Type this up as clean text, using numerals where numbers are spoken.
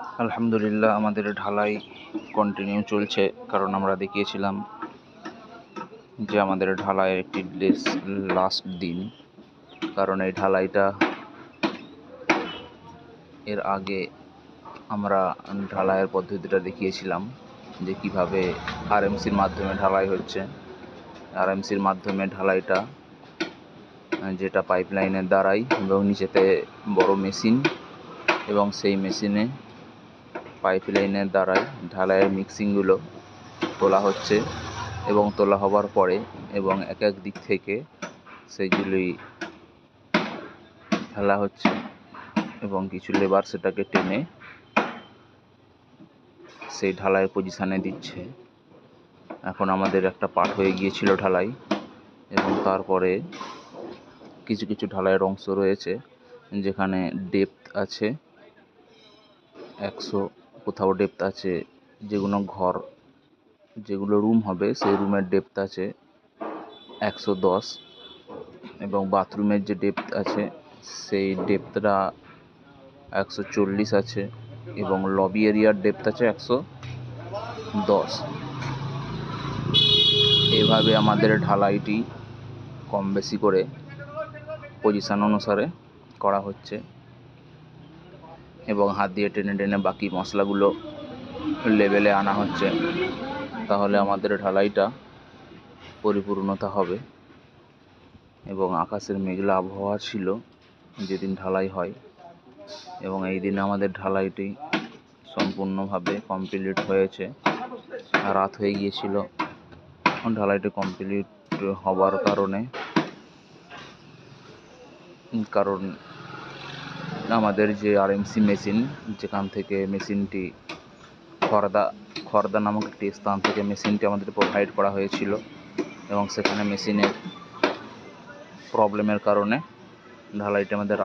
আলহামদুলিল্লাহ আমাদের ঢালাই কন্টিনিউ চলছে, কারণ আমরা দেখিয়েছিলাম যে আমাদের ঢালাইয়ের একটি লাস্ট দিন। কারণ এই ঢালাইটা এর আগে আমরা ঢালাইয়ের পদ্ধতিটা দেখিয়েছিলাম যে কিভাবে আরএমসির মাধ্যমে ঢালাই হচ্ছে। আরএমসির মাধ্যমে ঢালাইটা, যেটা পাইপলাইনের দ্বারাই এবং নিচেতে বড় মেশিন, এবং সেই মেশিনে পাইপলাইনের দ্বারাই ঢালাইয়ের মিক্সিংগুলো তোলা হচ্ছে এবং তোলা হবার পরে এবং এক এক দিক থেকে সেইগুলি ফেলা হচ্ছে এবং কিছু লেবার সেটাকে টেনে সেই ঢালাইয়ের পজিশানে দিচ্ছে। এখন আমাদের একটা পার্ট হয়ে গিয়েছিল ঢালাই, এবং তারপরে কিছু কিছু ঢালাইয়ের অংশ রয়েছে যেখানে ডেপথ আছে 100, কোথাও ডেপথ আছে যেগুলো রুম হবে সেই রুমের ডেপথ আছে 110, এবং বাথরুমের যে ডেপথ আছে সেই ডেপথটা 140 আছে, এবং লবি এরিয়ার ডেপথ আছে 110। এভাবে আমাদের ঢালাইটি কম বেশি করে পজিশান অনুসারে করা হচ্ছে, এবং হাত দিয়ে টেনে টেনে বাকি মশলাগুলো লেভেলে আনা হচ্ছে। তাহলে আমাদের ঢালাইটা পরিপূর্ণতা হবে। এবং আকাশের মেঘলা আবহাওয়া ছিল যেদিন ঢালাই হয়, এবং এই দিন আমাদের ঢালাইটি সম্পূর্ণভাবে কমপ্লিট হয়েছে। রাত হয়ে গিয়েছিল ঢালাইটি কমপ্লিট হবার কারণ আমাদের যে আরএমসি মেশিন, যেখান থেকে মেশিনটি খর্দা নামক একটি স্থান থেকে মেশিনটি আমাদের প্রোভাইড করা হয়েছিল, এবং সেখানে মেশিনের প্রবলেমের কারণে ঢালাইটি আমাদের